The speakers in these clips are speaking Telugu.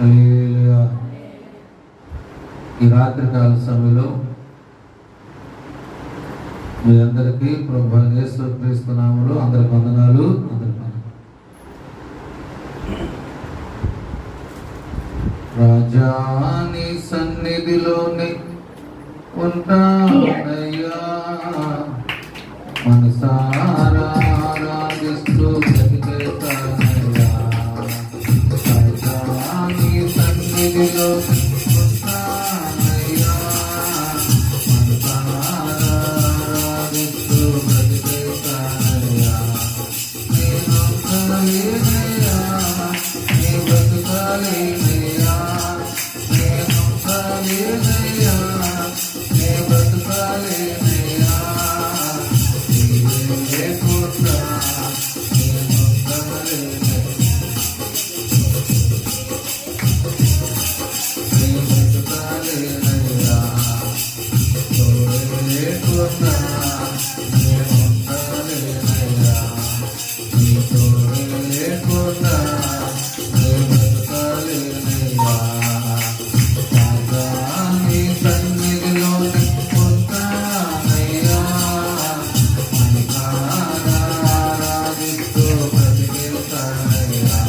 హల్లెలూయా. ఈ రాత్రికాల సమయంలో మీ అందరికీ ప్రభువైన యేసుక్రీస్తు నామములో అందరికి వందనాలు. రాజాని సన్నిధిలోనే ఉంటానయ్యా, మనసారా ఆరాధిస్తూ బ్రతికేస్తానయ్యా. రాజాని సన్నిధిలో ఉంటానయ్యా, మనసారా ఆరాధిస్తూ బ్రతికేస్తానయ్యా. నేను కలిగినయ్యా, నీ బ్రతుకాలినయ్యా, నేను కలిగినయ్యా, నీ బ్రతుకాలినయ్యా. నీవే పుట్ట, నేను కలిగినయ్యా, నీ బ్రతుకాలినయ్యా. నీవే పుట్ట, నేను కలిగినయ్యా, నీవే పుట్ట, నేను బ్రతుకాలినయ్యా. రాజాని సన్నిధిలోనే ఉంటానయ్యా, మనసారా ఆరాధిస్తూ బ్రతికేస్తానయ్యా.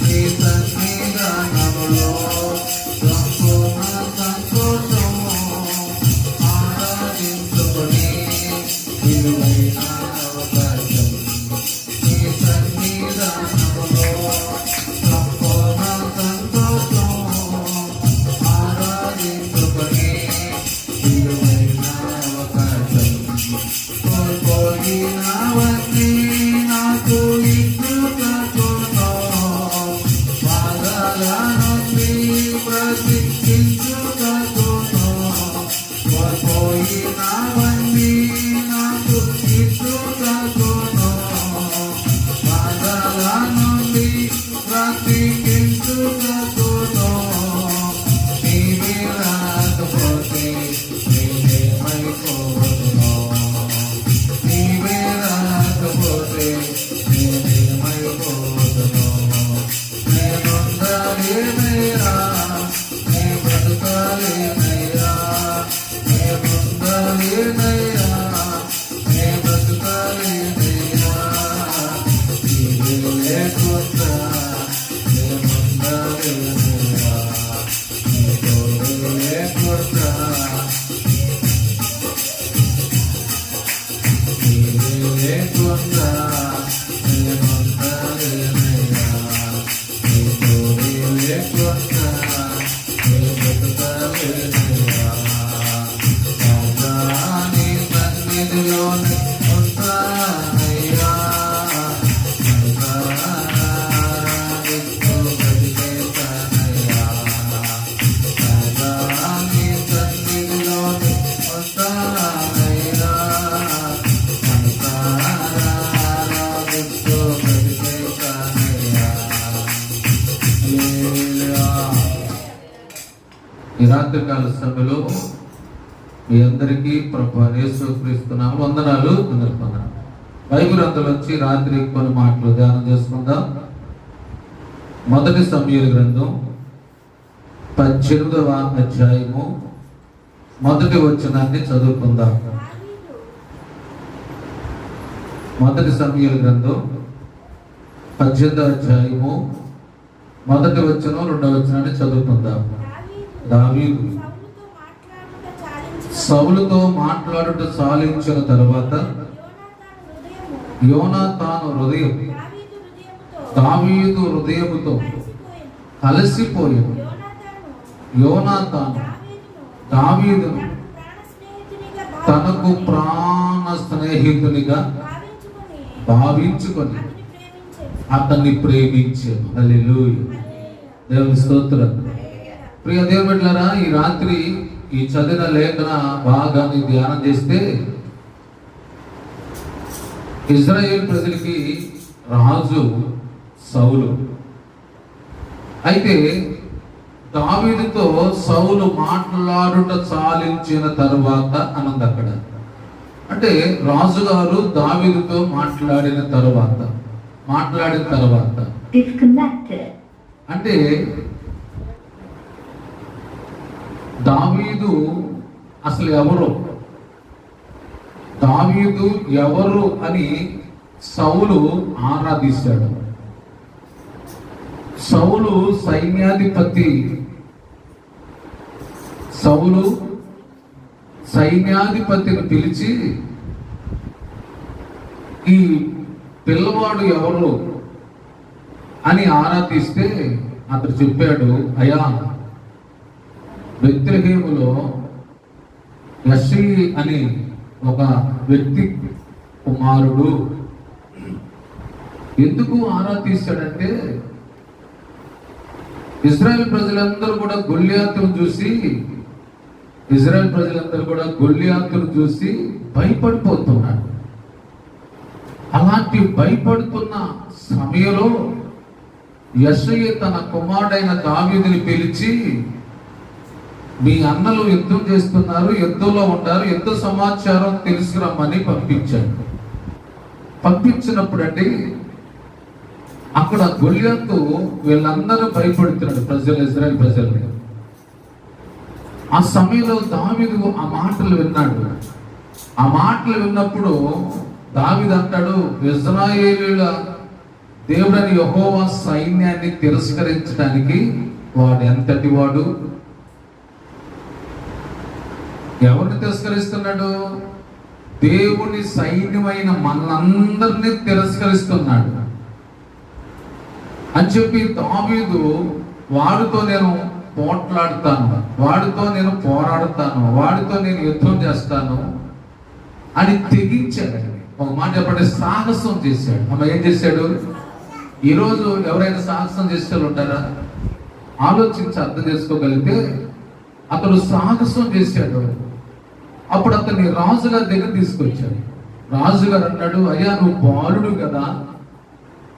నీ సన్నిధానములో సంపూర్ణ సంతోషము ఆరాధించుకొని విలువైన అవకాశం. నీ సన్నిధానములో సంపూర్ణ సంతోషము ఆరాధించుకొని విలువైన అవకాశం. కోల్పోయినవన్నీ నాకు ఇచ్చుటకును, బాధల నుండి బ్రతికించుటకును. కోల్పోయినవన్నీ నాకు ఇచ్చుటకును, బాధల నుండి బ్రతికించుటకును. నీవే రాకపోతే నేనేమైపోదును, నీవే రాకపోతే నేనేమైపోదును. నేనుండలేనయ్యా, నీ బ్రతుకాలేనయ్యా, నేనుండలేనయ్యా, నీ బ్రతుకాలేనయ్యా. నీవే లేకుండా నేనుండలేనయ్యా, నీ తోడు లేకుండా నీవే లేకుండా నేనుండలేనయ్యా, నీ తోడు లేకుండా నేను బ్రతుకలేనయ్యా. రాజాని సన్నిధిలోనే ఉంటానయ్యా, మనసారా ఆరాధిస్తూ బ్రతికేస్తానయ్యా. రాజాని సన్నిధిలోనే ఉంటానయ్యా, మనసారా ఆరాధిస్తూ బ్రతికేస్తానయ్యా. హల్లెలూయా. ఈ రాత్రికాల సభలో మీ అందరికీ ప్రభువైన యేసుక్రీస్తు నామములో వందనాలు. బైబిల్ అందులోంచి రాత్రి కొన్ని మాటలు ధ్యానం చేసుకుందాం. మొదటి సమూయేలు గ్రంథం 18వ అధ్యాయము మొదటి వచనాన్ని చదువుకుందాం. మొదటి సమూయేలు గ్రంథం 18వ అధ్యాయము మొదటి వచనం రెండవ వచనాన్ని చదువుకుందాం. దావీదు సౌలుతో మాట్లాడుట చాలించిన తరువాత యోనాతాను హృదయం దావీదు హృదయముతో కలిసిపోయాడు. యోనాతాను దావీదును తనకు ప్రాణ స్నేహితునిగా భావించుకొని అతన్ని ప్రేమించాడు. హల్లెలూయా. దేవుని స్తోత్రం. ప్రియ దేవుని బిడ్డలారా, ఈ రాత్రి ఈ చదివిన లేఖన భాగాన్ని ధ్యానం చేస్తే ఇజ్రాయేల్ ప్రజలకి రాజు సౌలు. అయితే దావీదుతో సౌలు మాట్లాడుట చాలించిన తరువాత అన్నది అక్కడ. అంటే రాజుగారు దావీదుతో మాట్లాడిన తరువాత అంటే దావీదు అసలు ఎవరు, దావీదు ఎవరు అని సౌలు ఆరాధిస్తాడు. సౌలు సైన్యాధిపతి, సౌలు సైన్యాధిపతిని పిలిచి ఈ పిల్లవాడు ఎవరు అని ఆరాధిస్తే అతడు చెప్పాడు, అయ్యా బెత్లెహేములో యెష్షయి అని ఒక వ్యక్తి కుమారుడు. ఎందుకు ఆరాధిస్తాడంటే ఇజ్రాయెల్ ప్రజలందరూ కూడా గొల్లియాతును చూసి భయపడిపోతున్నాడు. అలాంటి భయపడుతున్న సమయంలో యెష్షయి తన కుమారుడైన దావీదుని పిలిచి, మీ అన్నలు యుద్ధం చేస్తున్నారు, యుద్ధంలో ఉంటారు, యుద్ధ సమాచారం తెలుసుకురమ్మని పంపించినప్పుడు అండి అక్కడ గొల్లియాతు వీళ్ళందరూ భయపడుతున్నాడు ఇజ్రాయెల్ ప్రజల్ని. ఆ సమయంలో దావీదు ఆ మాటలు విన్నాడు. ఆ మాటలు విన్నప్పుడు దావీదు అంటాడు, ఇశ్రాయేలీయుల దేవుడని యెహోవా సైన్యాన్ని తిరస్కరించడానికి వాడు ఎంతటి వాడు. ఎవరిని తిరస్కరిస్తున్నాడు? దేవుని సైన్యమైన మనందరినీ తిరస్కరిస్తున్నాడు అని చెప్పి దావీదు, వాడితో నేను పోట్లాడుతాను, వాడితో నేను పోరాడుతాను, వాడితో నేను యుద్ధం చేస్తాను అని తెగించాడు. ఒక మాట చెప్పండి, సాహసం చేశాడు. అమ్మ ఏం చేశాడు? ఈరోజు ఎవరైనా సాహసం చేసే ఉంటారా? ఆలోచించి అర్థం చేసుకోగలిగితే అతడు సాహసం చేశాడు. అప్పుడు అతన్ని రాజుగారి దగ్గర తీసుకొచ్చాడు. రాజుగారు అన్నాడు, అయ్యా నువ్వు బాలుడు కదా,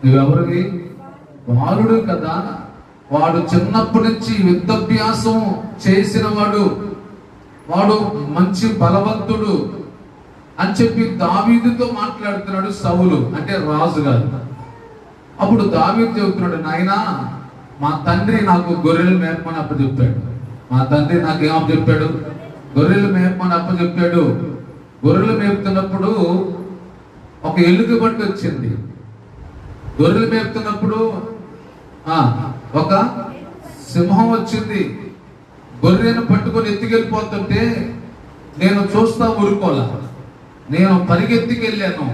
నువ్వెవరివి? బాలుడు కదా, వాడు చిన్నప్పటి నుంచి యుద్ధాభ్యాసం చేసిన వాడు మంచి బలవంతుడు అని చెప్పి దావీదుతో మాట్లాడుతున్నాడు సౌలు, అంటే రాజుగారు. అప్పుడు దావీదు చెబుతున్నాడు, నాయనా మా తండ్రి నాకు గొర్రెలు మేపమని అప్పచెప్పాడు. మా తండ్రి నాకేం అప్పచెప్పాడు? గొర్రెలు మేపమని అప్పచెప్పాడు. గొర్రెలు మేపుతున్నప్పుడు ఒక ఎలుగుబంటి వచ్చింది. గొర్రెలు మేపుతున్నప్పుడు ఒక సింహం వచ్చింది. గొర్రెను పట్టుకొని ఎత్తుకెళ్ళిపోతుంటే నేను చూస్తా ఊరుకోలే. నేను పరిగెత్తికెళ్ళాను.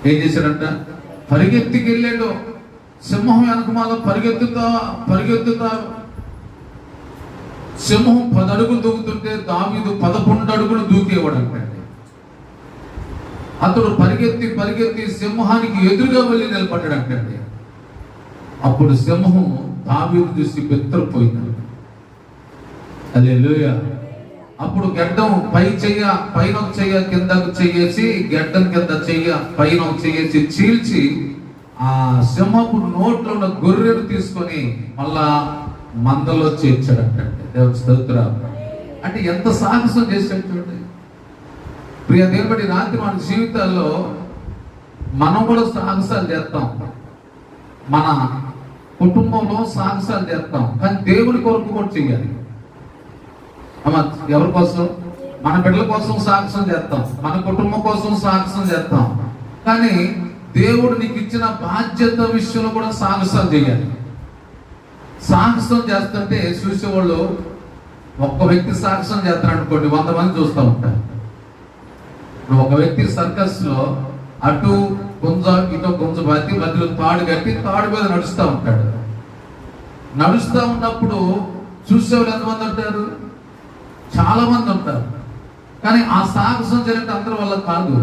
ఏం చేశాడంట? పరిగెత్తికెళ్ళాడు. సింహం వెనకమాల పరిగెత్తుతా సింహం 10 అడుగులు దూకుతుంటే దావీదు 11 అడుగులు దూకేవాడు అంటండి. అతడు పరిగెత్తి సింహానికి ఎదురుగా వెళ్ళి నిలబడ్డాడు అంటండి. అప్పుడు సింహం దావీదు చూసి బెత్తరపోయింది. హల్లెలూయా. అప్పుడు గడ్డం పైన ఒక చెయ్య కిందకు చెయ్యేసి, గడ్డం కింద చెయ్య పైన ఒక చెయ్యేసి చీల్చి ఆ సింహపు నోట్లో ఉన్న గొర్రెను తీసుకొని మళ్ళా మందలో చేర్చాడంటే. దేవుని స్తోత్రం. అంటే ఎంత సాహసం చేశాడు చూడండి. ప్రియ దేవుడి, రాత్రి మన జీవితాల్లో మనం కూడా సాహసాలు చేస్తాం, మన కుటుంబంలో సాహసాలు చేస్తాం, కానీ దేవుడి కొరకు కూడా చెయ్యాలి. ఎవరి కోసం? మన బిడ్డల కోసం సాహసం చేస్తాం, మన కుటుంబం కోసం సాహసం చేస్తాం, కానీ దేవుడు నీకు ఇచ్చిన బాధ్యత విషయంలో కూడా సాహసాలు చేయాలి. సాహసం చేస్తుంటే చూసేవాళ్ళు, ఒక్క వ్యక్తి సాహసం చేస్తాడు అనుకోండి, 100 మంది చూస్తూ ఉంటారు. ఇప్పుడు ఒక వ్యక్తి సర్కస్ లో అటు గుంజ ఇటు గుంజ బాతి మధ్యలో తాడు కట్టి తాడు మీద నడుస్తూ ఉంటాడు. నడుస్తూ ఉన్నప్పుడు చూసేవాళ్ళు ఎంతమంది ఉంటారు? చాలా మంది ఉంటారు. కానీ ఆ సాహసం జరిగితే అందరి వల్ల కాదు.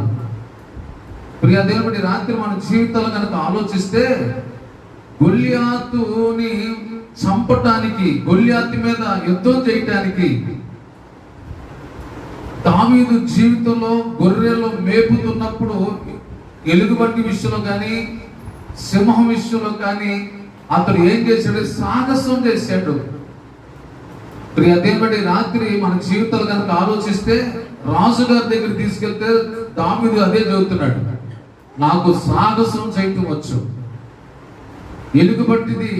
ప్రియ దేవుడి, రాత్రి మన జీవితాలు కనుక ఆలోచిస్తే గొల్లియాతుని చంపటానికి, గొల్లియాతు మీద యుద్ధం చేయటానికి దావీదు జీవితంలో గొర్రెలు మేపుతున్నప్పుడు ఎలుగుబంటి విషయంలో కానీ సింహం విషయంలో కానీ అతడు ఏం చేశాడు? సాహసం చేశాడు. ప్రియ దేవుడి, రాత్రి మన జీవితాలు కనుక ఆలోచిస్తే రాజుగారి దగ్గర తీసుకెళ్తే దావీదు అదే చదువుతున్నాడు, నాకు సాహసం చేయటం వచ్చు. ఎలుగుబంటిది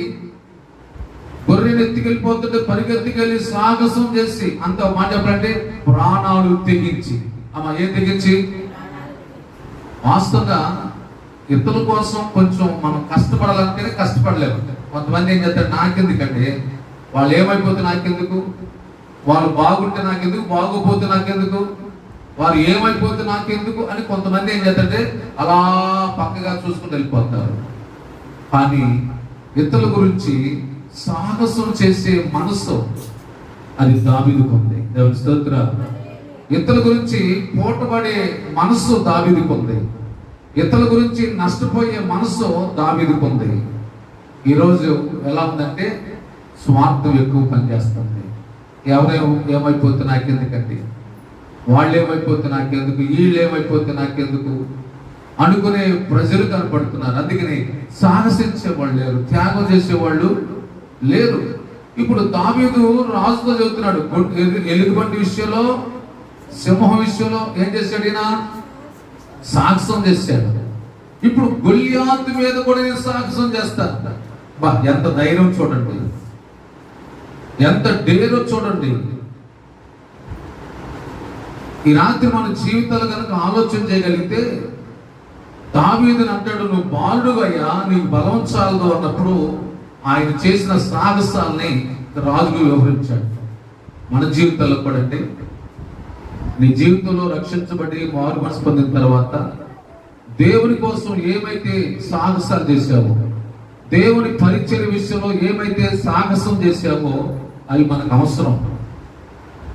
గొర్రెని ఎత్తుకెళ్ళిపోతుంటే పరిగెత్తుకెళ్ళి సాహసం చేసి, అంత మాట చెప్పాలంటే ప్రాణాలు తెగించి. అమ్మ ఏం తెగించి? వాస్తవంగా ఇతరుల కోసం కొంచెం మనం కష్టపడాలంటేనే కష్టపడలేము. కొంతమంది ఏం చేస్తారు, నాకెందుకండి, వాళ్ళు ఏమైపోతే నాకెందుకు, వాళ్ళు బాగుంటే నాకెందుకు, బాగోపోతే నాకెందుకు, వారు ఏమైపోతే నాకెందుకు అని కొంతమంది ఏం చేస్తారంటే అలా పక్కగా చూసుకుని వెళ్ళిపోతారు. కానీ ఇతరుల గురించి సాహసం చేసే మనసు అది దావీదుకు ఉంది. దేవుని స్తోత్రం. ఇతరుల గురించి పోటపడే మనసు దావీదుకు ఉంది. ఇతరుల గురించి నష్టపోయే మనసు దావీదుకు ఉంది. ఈరోజు ఎలా ఉందంటే స్వార్థం ఎక్కువ పనిచేస్తుంది. ఏమైపోతే నాకెందుకండి, వాళ్ళు ఏమైపోతే నాకెందుకు, వీళ్ళు ఏమైపోతే నాకెందుకు అనుకునే ప్రజలు కనపడుతున్నారు. అందుకని సాహసించేవాళ్ళు లేరు, త్యాగం చేసేవాళ్ళు లేరు. ఇప్పుడు దావీదు రాజుతో చెబుతున్నాడు, ఎలుగుబంటి విషయంలో, సింహం విషయంలో ఏం చేశాడు, ఈయన సాహసం చేశాడు. ఇప్పుడు గొల్లియాతు మీద కూడా నేను సాహసం చేస్తాను. బా ఎంత ధైర్యం చూడండి, ఎంత డేరో చూడండి. ఈ రాత్రి మన జీవితాలు కనుక ఆలోచన చేయగలిగితే, దావీదుని అంటాడు, నువ్వు బాలుడువయ్యా, నీకు బలం చాలదు అన్నప్పుడు ఆయన చేసిన సాహసాలని రాజుకు వివరించాడు. మన జీవితాల్లో కూడా అండి, నీ జీవితంలో రక్షించబడి మారు మనసు పొందిన తర్వాత దేవుని కోసం ఏమైతే సాహసాలు చేశావో, దేవుని పరిచయ విషయంలో ఏమైతే సాహసం చేశావో అవి మనకు అవసరం.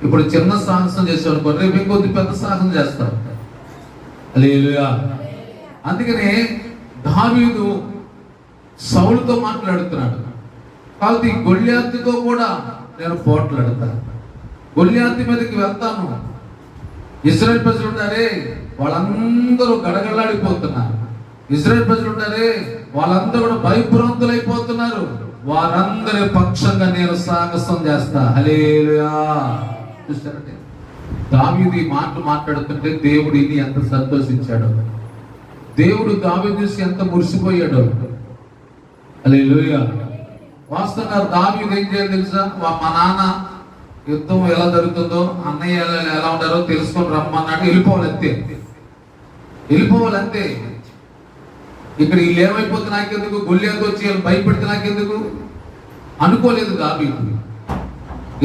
ఇప్పుడు చిన్న సాహసం చేసావు, రేపు ఇంకొద్ది పెద్ద సాహసం చేస్తాం. హల్లెలూయా. అందుకనే దావీదు సౌలుతో మాట్లాడుతున్నాడు, కాబట్టి గొల్లియాతుతో కూడా నేను పోట్లాడతాను, గొల్లియాతు మీదకి వెళ్తాను. ఇశ్రాయేల్ ప్రజలు ఉన్నారే వాళ్ళందరూ గడగడలాడిపోతున్నారు. ఇశ్రాయేల్ ప్రజలు ఉన్నారే వాళ్ళందరూ కూడా భయభ్రాంతులైపోతున్నారు. వారందరి పక్షంగా నేను సాహసం చేస్తా. హల్లెలూయా. చూస్తారంటే దావీదు ఈ మాటలు మాట్లాడుతుంటే దేవుడు ఇది ఎంత సంతోషించాడు, దేవుడు దావీదు చూసి ఎంత మురిసిపోయాడు. హల్లెలూయా. వాస్తవంగా దావీదు ఏం చేయాలి తెలుసా, మా నాన్న యుద్ధం ఎలా జరుగుతుందో, అన్నయ్య ఎలా ఉంటారో తెలుసుకొని రమ్మన్నాడు, వెళ్ళిపోవాలంతే, వెళ్ళిపోవాలంతే. ఇక్కడ వీళ్ళు ఏమైపోతే నాకెందుకు, గొల్లియాతు వచ్చి భయపెడితే నాకెందుకు అనుకోలేదు దావీదు.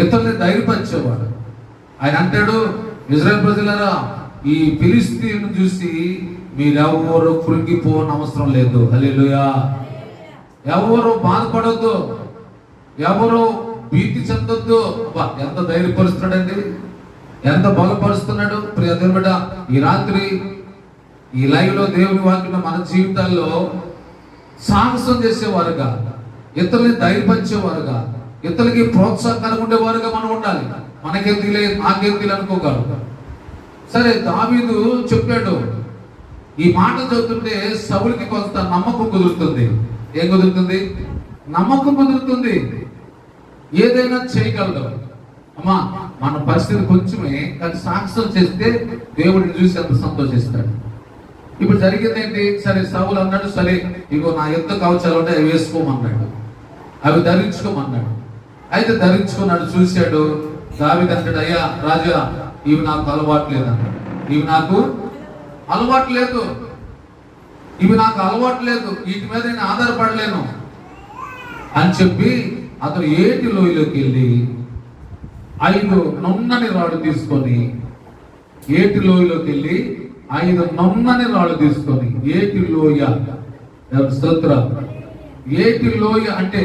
ఇతరుల్ని ధైర్యపరిచేవాడు. ఆయన అంటాడు, ఇశ్రాయేలు ప్రజలారా, ఈ ఫిలిష్తీయులను చూసి మీరెవరు కృంగిపోని అవసరం లేదు. హల్లెలూయా. ఎవరు బాధపడొద్దు, ఎవరు భీతి చెందొద్దు. ఎంత ధైర్యపరుస్తున్నాడండి, ఎంత బలపరుస్తున్నాడు. ప్రియ దేవుని బిడ్డ, ఈ రాత్రి ఈ లైవ్ లో దేవుని వాక్యం మన జీవితాల్లో సాహసం చేసేవారుగా, ఇతరులని ధైర్యపరిచేవారుగా, ఇతరులకి ప్రోత్సాహకరంగా ఉండేవారుగా మనం ఉండాలి. మనకేం తెలియదు, నాకేం తెలియదు అనుకోగలరు. సరే, దావీదు చెప్పాడు. ఈ మాట చదువుతుంటే సౌలుకి కొంత నమ్మకం కుదురుతుంది. ఏం కుదురుతుంది? నమ్మకం కుదురుతుంది. ఏదైనా చేయగలడు. అమ్మా, మన పరిస్థితి కొంచెమే, కానీ సాహసం చేస్తే దేవుడిని చూసి అంత సంతోషిస్తాడు. ఇప్పుడు జరిగింది ఏంటి? సరే, సౌలు అన్నాడు, సరే ఇగో నా యుద్ధ కవచాలు ఉంటే అవి వేసుకోమన్నాడు, అవి ధరించుకోమన్నాడు. అయితే ధరించుకున్నాడు, చూశాడు. దావీదు అంటాడు, అయ్యా రాజా, ఇవి నాకు అలవాటు లేదన్నాడు. ఇవి నాకు అలవాటు లేదు, ఇవి నాకు అలవాటు లేదు, వీటి మీద నేను ఆధారపడలేను అని చెప్పి అతను ఏటి లోయలోకి వెళ్ళి 5 నున్నని రాళ్ళు తీసుకొని, ఏటి లోయలోకి వెళ్ళి 5 నున్నని రాళ్ళు తీసుకొని, ఏటి లోయ, స్తోత్రం. ఏటి లోయ అంటే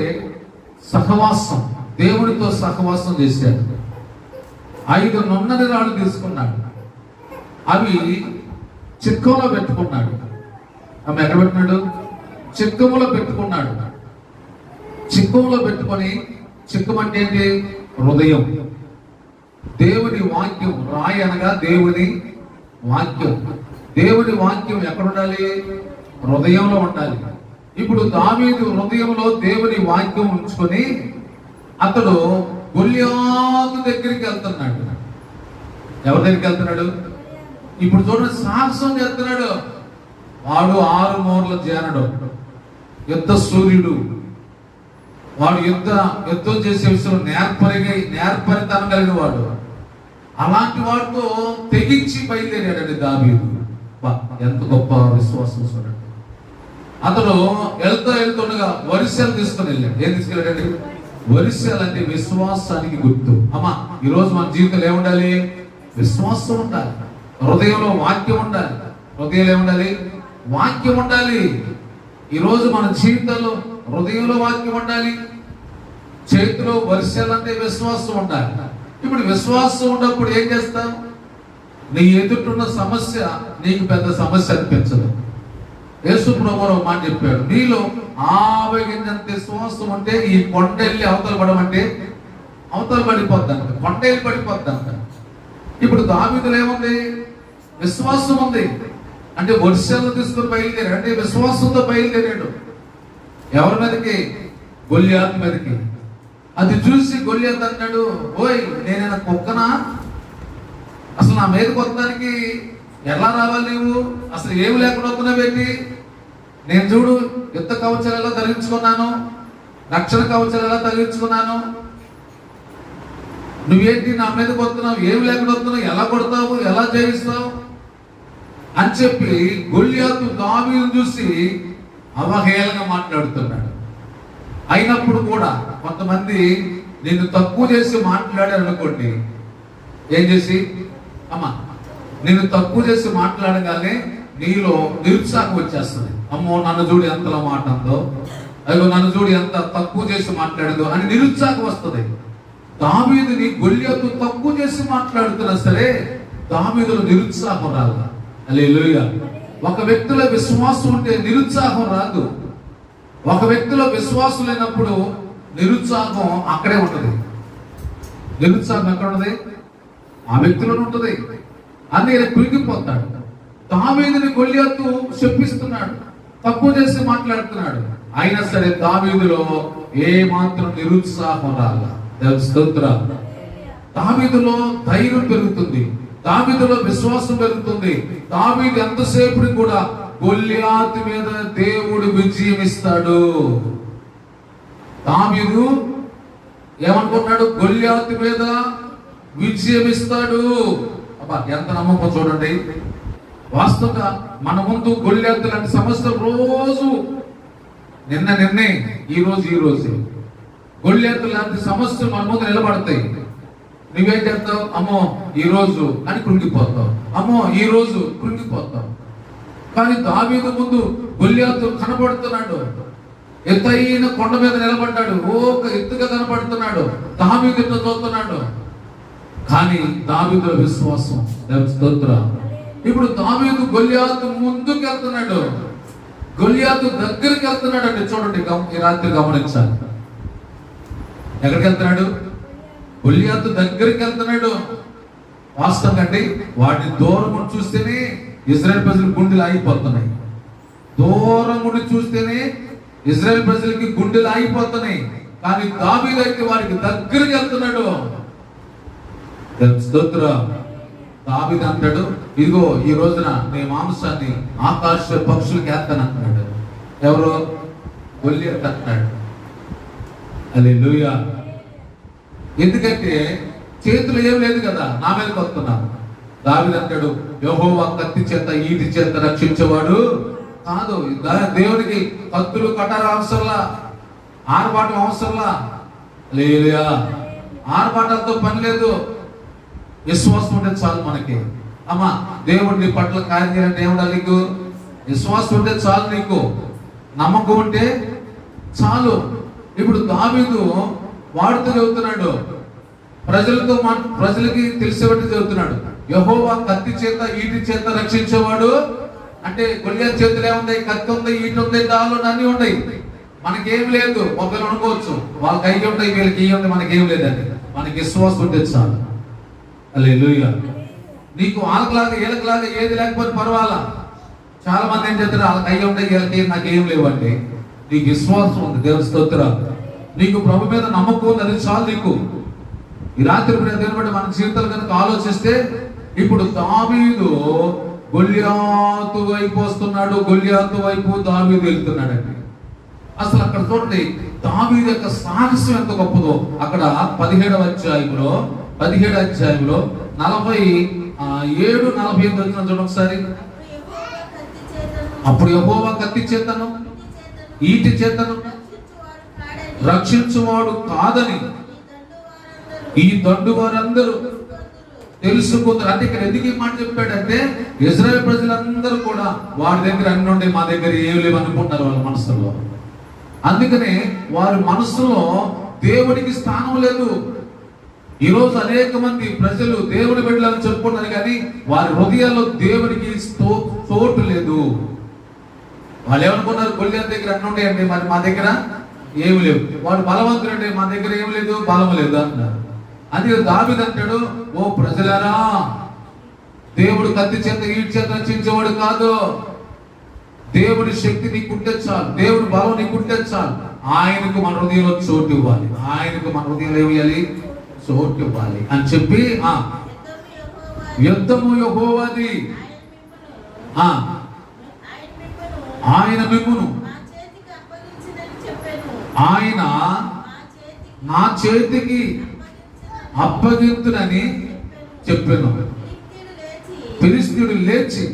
సహవాసం, దేవునితో సహవాసం చేశాడు. 5 నున్నని రాళ్ళు తీసుకున్నాడు, అవి చిక్కములో పెట్టుకున్నాడు. ఆమె ఎక్కడ పెట్టినాడు? చిక్కములో పెట్టుకున్నాడు. చిక్కములో పెట్టుకొని, చిక్కం అంటే ఏంటి? హృదయం. దేవుని వాక్యం, రాయి అనగా దేవుని వాక్యం. దేవుని వాక్యం ఎక్కడ ఉండాలి? హృదయంలో ఉండాలి. ఇప్పుడు దావీదు హృదయంలో దేవుని వాక్యం ఉంచుకొని అతడు గొల్లియాతు దగ్గరికి వెళ్తున్నాడు. ఎవరి దగ్గరికి వెళ్తున్నాడు? ఇప్పుడు చూడండి, సాహసం చేస్తున్నాడు. వాడు 6 మూరల జానడు, యుద్ధ సూర్యుడు, వాడు యుద్ధం చేసే విషయంలో నేర్పరితనం కలిగిన వాడు. అలాంటి వాడితో తెగించి బయలుదేరాడండి దావీదు. ఎంత గొప్ప విశ్వాసం చూడండి. అతను వెళ్తుండగా వరిసెలు తీసుకుని వెళ్ళాడు. ఏం తీసుకెళ్ళాడండి? వరిసెలు అంటే విశ్వాసానికి గుర్తు. అమ్మా, ఈరోజు మన జీవితంలో ఏముండాలి? విశ్వాసం ఉండాలి. హృదయంలో వాక్యం ఉండాలి. హృదయంలో ఏముండాలి? వాక్యం ఉండాలి. ఈరోజు మన జీవితంలో హృదయంలో వాక్యం ఉండాలి, చేతిలో వరిసెలు అంటే విశ్వాసం ఉండాలి. ఇప్పుడు విశ్వాసం ఉన్నప్పుడు ఏం చేస్తావు? నీ ఎదుటిన్న సమస్య నీకు పెద్ద సమస్య అనిపించదు. యేసు ప్రభువు ఒక మాట చెప్పాడు, నీలో ఆవగింజంత విశ్వాసం ఉంటే ఈ కొండెల్లి అవతల పడమంటే అవతల పడిపోద్దంట, కొండెల్లి పడిపోద్దంట. ఇప్పుడు దావీదులో ఏముంది? విశ్వాసం ఉంది. అంటే వర్షాలు తీసుకుని బయలుదేరాడు, అంటే విశ్వాసంతో బయలుదేరాడు. ఎవరి మీదకి? గొల్యాతు మీదకి. అది చూసి గొల్యాతు అన్నాడు, ఓయ్ నేనైనా కుక్కనా? అసలు నా మీదకి వస్తానికి ఎలా రావాలి? నువ్వు అసలు ఏమి లేకుండా వస్తున్నావేంటి? నేను చూడు యుద్ధ కవచాలు ఎలా తగిలించుకున్నాను, రక్షణ కవచాలు ఎలా తగిలించుకున్నాను, నువ్వేంటి నా మీదకి వస్తున్నావు? ఏమి లేకుండా వస్తున్నావు? ఎలా కొడతావు? ఎలా జయిస్తావు అని చెప్పి గొల్యాతు దావీదును చూసి అవహేళనగా మాట్లాడుతున్నాడు. అయినప్పుడు కూడా కొంతమంది నిన్ను తక్కువ చేసి మాట్లాడారు అనుకోండి, ఏం చేసి అమ్మా నిన్ను తక్కువ చేసి మాట్లాడగానే నీలో నిరుత్సాహం వచ్చేస్తుంది. అమ్మో నన్ను చూడు ఎంతలా మాట ఉందో, అయ్యో నన్ను చూడు ఎంత తక్కువ చేసి మాట్లాడదో అని నిరుత్సాహం వస్తుంది. దావీదుని గొల్యాతు తక్కువ చేసి మాట్లాడుతున్నా సరే దావీదులో నిరుత్సాహం రాదు. హల్లెలూయా. ఒక వ్యక్తిలో విశ్వాసం ఉంటే నిరుత్సాహం రాదు. ఒక వ్యక్తిలో విశ్వాసం లేనప్పుడు నిరుత్సాహం అక్కడే ఉంటుంది. నిరుత్సాహం ఎక్కడ ఉంటుంది? ఆ వ్యక్తిలో ఉంటుంది. అని కురిగిపోతాడు. దావీదుని గొల్యాతు శపిస్తున్నాడు, తక్కువ చేసి మాట్లాడుతున్నాడు. అయినా సరే దావీదులో ఏ మాత్రం నిరుత్సాహం రాల. స్తోత్రం. దావీదులో ధైర్యం పెరుగుతుంది, దావీదులో విశ్వాసం పెరుగుతుంది. దావీదు ఎంతసేపు కూడా గొల్యాతు మీద దేవుడు విజయం ఇస్తాడు. దావీదు ఏమనుకున్నాడు? గొల్యాతు మీద విజయం ఇస్తాడు. అబ్బా ఎంత నమ్మకం చూడండి. వాస్తవంగా మన ముందు గొల్యాతు లాంటి సమస్యలు రోజు నిన్నే ఈ రోజు గొల్యాతు లాంటి సమస్యలు మన ముందు నిలబడతాయి. నువ్వేం చేస్తావు? అమ్మో ఈ రోజు అని కృంగిపోతావు, అమ్మో ఈ రోజు కృంగిపోతావు. కానీ దావీదు ముందు గొల్యాతు కనబడుతున్నాడు. ఎత్తైన కొండ మీద నిలబడ్డాడు, ఒక ఎత్తుగా కనబడుతున్నాడు. దావీదు ఎత్తు చూస్తున్నాడు. కానీ దావీదులో విశ్వాసం. స్తోత్రం. ఇప్పుడు దావీదు గొల్యాతు ముందుకు వెళ్తున్నాడు, గొల్యాతు దగ్గరికి వెళ్తున్నాడు అండి. చూడండి, ఈ రాత్రి గమనించాలి. ఎక్కడికి వెళ్తున్నాడు? గొల్యాతు దగ్గరికి వెళ్తున్నాడు. వాస్తవంగా అండి, వాటిని దూరం చూస్తేనే ఇజ్రాయెల్ ప్రజలు గుండెలు ఆగిపోతున్నాయి. దూరం ఉండి చూస్తేనే ఇజ్రాయెల్ ప్రజలకి గుండెలు ఆగిపోతున్నాయి. కానీ దావీదు అయితే వారికి దగ్గరికి వెళ్తున్నాడు. స్తోత్రం. దావీదు అంటాడు, ఇదిగో ఈ రోజున నీ మాంసాన్ని ఆకాశ పక్షులకి వేస్తాను అంటున్నాడు. ఎవరు? గొల్యాతు అంటున్నాడు. హల్లెలూయా. ఎందుకంటే చేతులు ఏం లేదు కదా, నా మీదకి వస్తున్నాను. దావీదు అంటాడు, యెహోవా కత్తి చేత ఈటి చేత రక్షించేవాడు కాదు. దేవునికి కత్తులు కటారు అవసరంలా, ఆర్భాటం అవసరంలా. హల్లెలూయా. ఆర్భాటాలతో పని లేదు. విశ్వాసం ఉంటే చాలు మనకి. అమ్మా దేవుడు నీ పట్ల కార్యం చేయాలంటే ఏముండాలి? నీకు విశ్వాసం ఉంటే చాలు, నీకు నమ్మకం ఉంటే చాలు. ఇప్పుడు దావీదు వాడుతూ చెబుతున్నాడు, ప్రజలకి తెలిసేవాటి చెబుతున్నాడు. యెహోవా కత్తి చేత ఈటి చేత రక్షించేవాడు. అంటే గొల్యాతు చేతులు ఏముంది? కత్తి ఉంది, ఈటి ఉంది, డాలు అన్నీ ఉన్నాయి. మనకేం లేదు. ఒకరు అనుకోవచ్చు వాళ్ళకి అయ్యి ఉంటాయి, వీళ్ళకి ఇవి ఉంది, మనకేం లేదండి. మనకి విశ్వాసం ఉంటే చాలు. హల్లెలూయా. నీకు వాళ్ళకిలాగా వీళ్ళకిలాగా ఏది లేకపోతే పర్వాలా. చాలా మంది ఏం చెప్తారు, వాళ్ళకి అయ్యి ఉంటాయి, వీళ్ళకి నాకేం లేవండి. నీకు విశ్వాసం ఉంది. దేవుని స్తోత్రం. నీకు ప్రభు మీద నమ్మకం ఉంది, అది చాలు నీకు. ఈ రాత్రి దేవుని బట్టి మన జీవితాలు కనుక ఆలోచిస్తే, ఇప్పుడు దావీదు గొల్యాతు వైపు వస్తున్నాడు, గొల్యాతు వైపు దావీదు వెళ్తున్నాడండి. అసలు అక్కడ చూడండి, దావీదు యొక్క సాహసం ఎంత గొప్పదో అక్కడ 17వ అధ్యాయంలో 47-48 వచ్చిన చూడండి ఒకసారి. అప్పుడు యెహోవా కత్తి చేతను ఈటి చేతను రక్షించువాడు కాదని ఈ దండు వారందరూ తెలుసుకుంటారు. అంటే ఇక్కడ ఎందుకు ఈ మాట చెప్పాడంటే ఇశ్రాయేలు ప్రజలందరూ కూడా వాడి దగ్గర అన్ని ఉండే మా దగ్గర ఏమి లేవు అనుకుంటారు వాళ్ళ మనసులో. అందుకనే వారి మనసులో దేవుడికి స్థానం లేదు. ఈరోజు అనేక మంది ప్రజలు దేవుడి బిడ్డలని చెప్పుకుంటారు కానీ వారి హృదయాల్లో దేవుడికి చోటు లేదు. వాళ్ళు ఏమనుకున్నారు, గొల్లియాతు దగ్గర అన్ని ఉంటాయండి, మరి మా దగ్గర ఏమి లేవు. వాడు బలవంతుడు అంటే మా దగ్గర ఏమి లేదు, బలం లేదు అన్నారు. అందుకే దావీదు అంటాడు, ఓ ప్రజలారా, దేవుడు కత్తి చేత ఈటి చేత రక్షించేవాడు కాదు. దేవుడి శక్తి నీకుంటే చాలు, దేవుడి బలం నీకుంటే చాలు. ఆయనకు మన హృదయంలో చోటు ఇవ్వాలి, ఆయనకు మన హృదయంలో ఏమియాలి, చోటు ఇవ్వాలి అని చెప్పి యుద్ధము యెహోవాది, ఆయన మిమ్మును ఆయన నా చేతికి అప్పగింతునని చెప్పాను. ఫిలిష్తీయుడు లేచి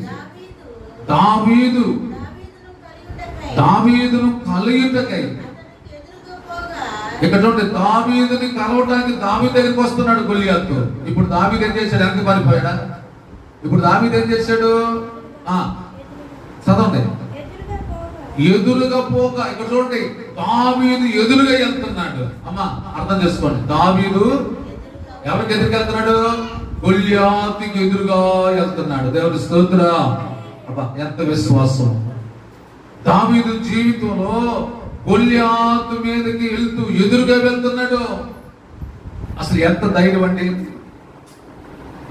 దావీదును కలుయుటకై, ఇక్కడ చూడండి, దావీదుని కలవటానికి దావీదు దగ్గరికి వస్తున్నాడు గొల్లియాతు. ఇప్పుడు దావీదు ఏం చేశాడు, వెనక్కి పారిపోయాడా? ఇప్పుడు దావీదు ఏం చేశాడు? చదవండి. ఎదురుగా పోగా, ఇక్కడ చూడండి, దావీదు ఎదురుగా వెళ్తున్నాడు. అమ్మా అర్థం చేసుకోండి, దావీదు ఎవరికి ఎదురుగా వెళ్తున్నాడు? గొల్లియాతుకి ఎదురుగా వెళ్తున్నాడు. దేవుడి స్తోత్రం. అబ్బా ఎంత విశ్వాసం! దావీదు జీవితంలో గొల్లియాతు మీదకి వెళ్తూ ఎదురుగా వెళ్తున్నాడు. అసలు ఎంత ధైర్యం అండి!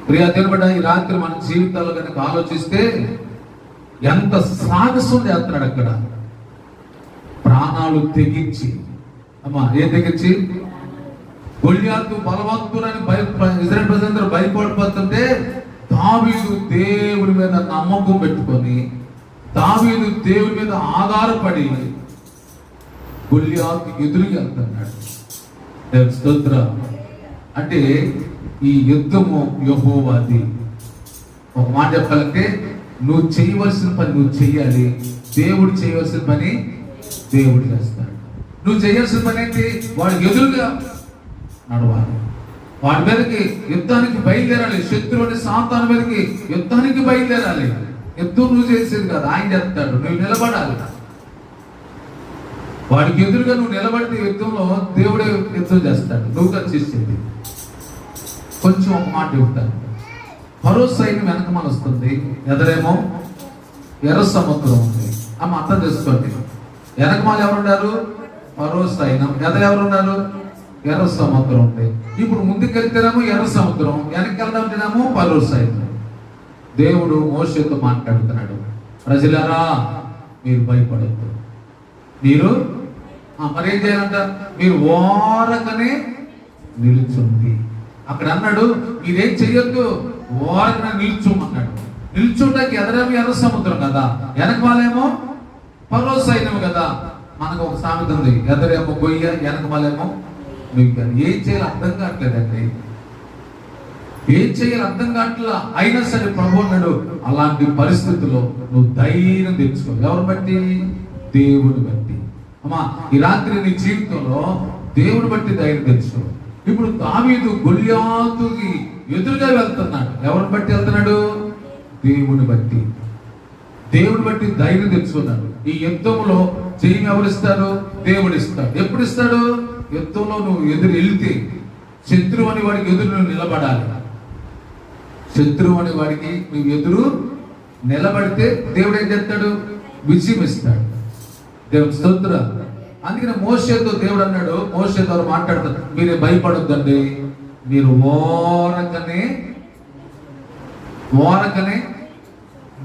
ప్రియా తినబడ్డ ఈ రాత్రి మన జీవితాల్లో కనుక ఆలోచిస్తే ఎంత సాహసం చేస్తున్నాడు అక్కడ. ప్రాణాలు తెగించి, అమ్మా ఏం తెగించి, గొల్లియాతు బలవంతుడని ఇశ్రాయేలు ప్రజలందరూ భయపడిపోతుంటే దావీదు దేవుడి మీద నమ్మకం పెట్టుకొని, దావీదు దేవుడి మీద ఆధారపడి గొల్లియాతు ఎదురుగా వెళ్తున్నాడు. స్తోత్రం. అంటే ఈ యుద్ధము యెహోవాది. ఒక మాట చెప్పాలంటే నువ్వు చేయవలసిన పని నువ్వు చెయ్యాలి, దేవుడు చేయవలసిన పని దేవుడు చేస్తాడు. నువ్వు చేయాల్సిన పని ఏంటి? వాడికి ఎదురుగా నడవాలి, వాడి మీదకి యుద్ధానికి బయలుదేరాలి. శత్రువుని సాతాను మీదకి యుద్ధానికి బయలుదేరాలి. యుద్ధం నువ్వు చేసేది కాదు, ఆయన చేస్తాడు. నువ్వు నిలబడాలి. వాడికి ఎదురుగా నువ్వు నిలబడితే యుద్ధంలో దేవుడే యుద్ధం చేస్తాడు, నువ్వు కదా చేసేది. కొంచెం ఒక మాట చెప్తాను. ఫరో సైన్యం వెనక మన వస్తుంది, ఎదరేమో ఎర్ర సముద్రం ఉంది. అమ్మ అర్థం చేసుకోండి. వెనక వాళ్ళు ఎవరున్నారు? ఫరో సైన్యం. ఎదరు ఎవరున్నారు? ఎర్ర సముద్రం ఉంది. ఇప్పుడు ముందుకెళ్తేనేమో ఎర్ర సముద్రం, వెనక్కి వెళ్దామంటేనేమో ఫరో సైన్యం. దేవుడు మోషేతో మాట్లాడుతున్నాడు, ప్రజలారా మీరు భయపడద్దు, మీరు మరేం చేయాలంట? మీరు ఓరకనే నిలుచుంది. అక్కడ అన్నాడు మీరేం చెయ్యొద్దు, ఓరకనే నిల్చోమన్నాడు. నిల్చుండకి ఎదరేమో ఎర్ర సముద్రం కదా, వెనక వాళ్ళేమో ఫరో సైన్యం కదా. మనకు ఒక సామెత ఉంది, ఎదరేమో గొయ్య, వెనక వాళ్ళేమో నువ్వు. ఏం చేయాలి అర్థం కావట్లేదండి, ఏం చేయాలి అర్థం కావట్లా. అయినా సరే ప్రభు అన్నాడు, అలాంటి పరిస్థితుల్లో నువ్వు ధైర్యం తెచ్చుకో. ఎవరు బట్టి? దేవుని బట్టి. అమ్మా ఈ రాత్రి నీ జీవితంలో దేవుని బట్టి ధైర్యం తెచ్చుకో. ఇప్పుడు దావీదు గొల్లియాతుకి ఎదురుగా వెళ్తున్నాడు. ఎవరిని బట్టి వెళ్తున్నాడు? దేవుని బట్టి. దేవుని బట్టి ధైర్యం తెచ్చుకున్నాడు. ఈ యుద్ధంలో జయం ఎవరిస్తారు? దేవుడు ఇస్తాడు. ఎప్పుడు ఇస్తాడు? యుద్ధంలో నువ్వు ఎదురు వెళ్తే, శత్రువు అని వాడికి ఎదురు నువ్వు నిలబడాలి. శత్రువు అని వాడికి నువ్వు ఎదురు నిలబడితే దేవుడు ఏం చేస్తాడు? విజయం ఇస్తాడు. దేవుని స్తోత్రం. అందుకని మోషేతో దేవుడు అన్నాడు, మోషే ద్వారా మాట్లాడతాడు, మీరే భయపడొద్దండి, మీరు ఓరకనే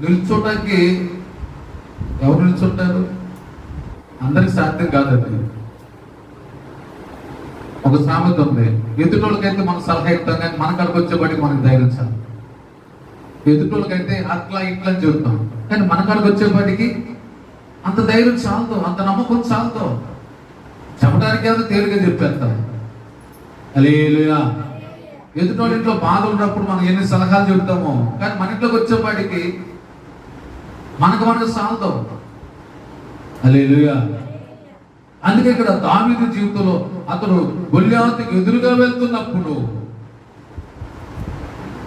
నిల్చోటానికి. ఎవరు నిల్చుంటారు? అందరికి సాధ్యం కాదండి. ఒక సామెత ఉంది, ఎదుటోళ్ళకైతే మనం సలహా ఇస్తాం కానీ మన కాడికి వచ్చేపాటికి మనకు ధైర్యం చాలు. ఎదుటోళ్ళకైతే అట్లా ఇట్లా అని చెబుతాం కానీ మన కాడికి వచ్చేపాటికి అంత ధైర్యం చాలదు, అంత నమ్మకం చాలదు. చెప్పడానికి ఏదో తేలిగా చెప్పేస్తాం. హల్లెలూయా. ఎదుటి ఇంట్లో బాధ ఉన్నప్పుడు మనం ఎన్ని సలహాలు చెబుతామో, కానీ మన ఇంట్లోకి వచ్చేపాటికి మనకు సాగుతాం. హల్లెలూయా. అందుకే ఇక్కడ దావీదు జీవితంలో అతను గొల్యాతుకు ఎదురుగా వెళ్తున్నప్పుడు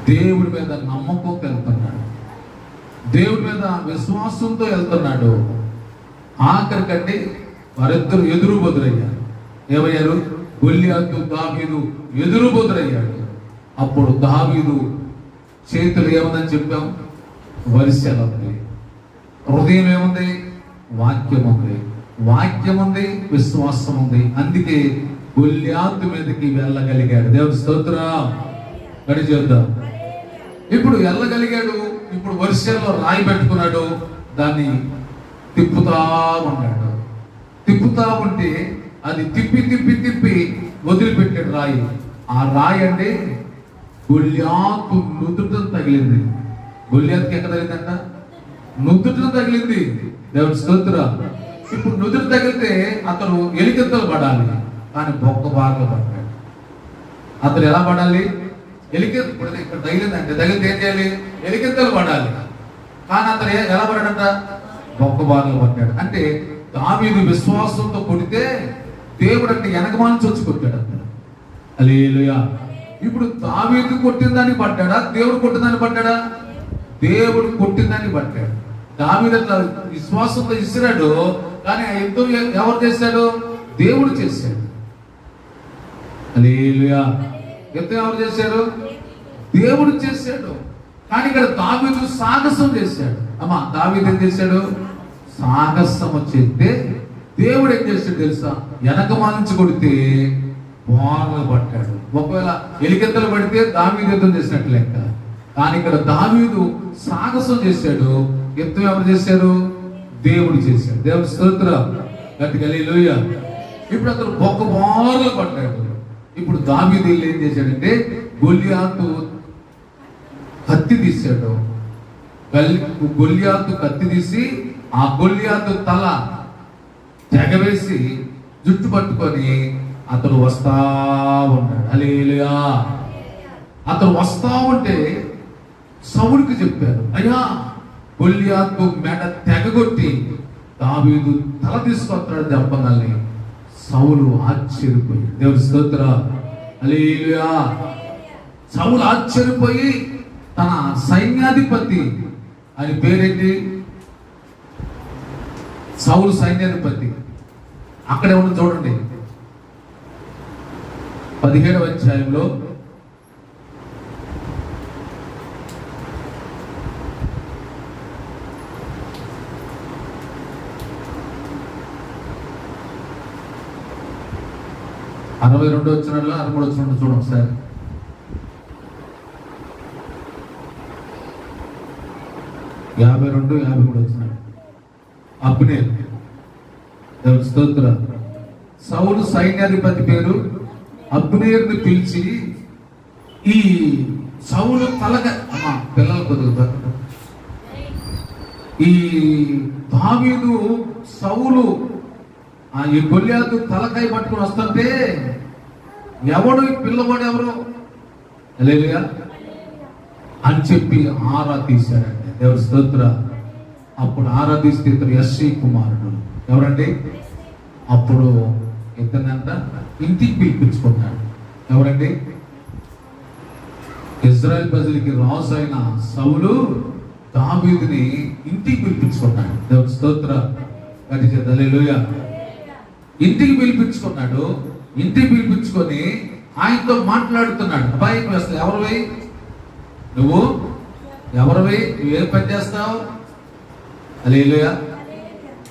దేవుడి మీద నమ్మకంతో వెళ్తున్నాడు, దేవుడి మీద విశ్వాసంతో వెళ్తున్నాడు. ఆఖరికంటే వారిద్దరు ఎదురు బదులయ్యారు. ఏమయ్యారు? గొల్యాతు దావీదు ఎదురు బదులయ్యాడు. అప్పుడు దావీదు చేతులు ఏముందని చెప్పాం? వరిసెల ఉంది. హృదయం ఏముంది? వాక్యం ఉంది. వాక్యం ఉంది, విశ్వాసం ఉంది. అందుకే గొల్యాతు మీదకి వెళ్ళగలిగాడు. దేవుని స్తోత్రం. గడి చేద్దాం. ఇప్పుడు వెళ్ళగలిగాడు. ఇప్పుడు వరిసెల్లో రాయి పెట్టుకున్నాడు. దాన్ని తిప్పుతా ఉన్నాడు. తిప్పుతా ఉంటే అది తిప్పి తిప్పి తిప్పి వదిలిపెట్టాడు రాయి. ఆ రాయి అంటే గొల్యాతు నుదుటం తగిలింది. గొల్యాతుకి ఎక్కడ తగిలిందంట? నుదుటం తగిలింది. దేవుని స్తోత్రం. ఇప్పుడు నుదురు తగిలితే అతను ఎలికెత్తలు పడాలి, కానీ బొక్క బాగా పడ్డాడు. అతను ఎలా పడాలి? ఎలికెత్తు. ఇప్పుడు ఇక్కడ తగిలిందంటే తగిలితే ఏం చేయాలి? ఎలికెత్తలు పడాలి, కానీ అతను ఎలా పడ్డాడంట? బొక్క బాగా పడ్డాడు. అంటే దావీదు విశ్వాసంతో కొడితే దేవుడు అంటే వెనకమాలించి వచ్చి కొట్టాడు అతను. హల్లెలూయా. ఇప్పుడు దావీదు కొట్టిన దాన్ని పడ్డాడా? దేవుడు కొట్టిన దాన్ని పడ్డాడా? దేవుడు కొట్టిన దాన్ని పడ్డాడు. దావీదు అట్లా విశ్వాసంతో ఇసిరాడు, కానీ ఆ యుద్ధం ఎవరు చేశాడు? దేవుడు చేశాడు. హల్లెలూయా. యుద్ధం ఎవరు చేశారు? దేవుడు చేశాడు. కానీ ఇక్కడ దావీదు సాహసం చేశాడు. అమ్మా, దావీదు ఏం చేశాడు? సాహసం చేస్తే దేవుడు ఏం చేశాడు తెలుసా? వెనకమాలించి కొడితే బాగా పట్టాడు. ఒకవేళ ఎలికెత్తలు పడితే దావీదు యుద్ధం చేసినట్టు లెక్క. కానీ ఇక్కడ దావీదు సాహసం చేశాడు. యుద్ధం ఎవరు చేశారు? దేవుడు చేశాడు. దేవుడి స్తోత్రం. గట్టిగా హల్లెలూయా. ఇప్పుడు అతను బొక్క బాగా పడ్డాడు. ఇప్పుడు దావీదు ఏం చేశాడంటే గొల్యాతు కత్తి తీశాడు. గొల్యాతు కత్తి తీసి ఆ గొల్యాతు తల తెగవేసి జుట్టు పట్టుకొని అతను వస్తా ఉన్నాడు. హల్లెలూయా. అతను వస్తా ఉంటే సౌలుకి చెప్పారు, అయ్యా గొల్యాతు మెడ తెగగొట్టి దావీదు తల తీసుకొస్తాడు దెబ్బనల్ని. సౌలు ఆశ్చర్యపోయి, దేవుని స్తోత్రం. హల్లెలూయా. సౌలు ఆశ్చర్యపోయి తన సైన్యాధిపతి, ఆయన పేరేంటి? సౌలు సైన్యాధిపతి. అక్కడే ఉన్న చూడండి 17వ అధ్యాయంలో అరవై 62 వచ్చినట్ల 63 వచ్చినట్టు చూడండి సార్. యాభై 53 వచ్చినాడు. అబ్నేర్. దేవుని స్తోత్రం. సౌలు సైన్యాధిపతి పేరు అబ్నేర్ని పిలిచి ఈ సౌలు తలగా అమ్మా పిల్లలు కొద్దిగా ఈ దావీదు సౌలు ఈ గొల్యాతు తలకాయ పట్టుకుని వస్తుంటే ఎవడు పిల్లవాడు ఎవరు? హల్లెలూయా అని చెప్పి ఆరా తీశాడంటే. దేవుని స్తోత్రం. అప్పుడు ఆరాధిస్తే ఇతను యెష్షీ కుమారుడు. ఎవరండి? అప్పుడు ఇతనంట ఇంటికి పిలిపించుకున్నాడు. ఎవరండి? ఇజ్రాయెల్ ప్రజలకి రాజు అయిన సౌలు దావీదుని ఇంటికి పిలిపించుకున్నాడు. దేవుని స్తోత్రం. హల్లెలూయా. ఇంటికి పిలిపించుకున్నాడు. ఇంటికి పిలిపించుకొని ఆయనతో మాట్లాడుతున్నాడు. అబ్బాయి నువ్వు అసలు ఎవరివై? నువ్వు ఎవరివై? నువ్వేం పని చేస్తావు? హల్లెలూయా.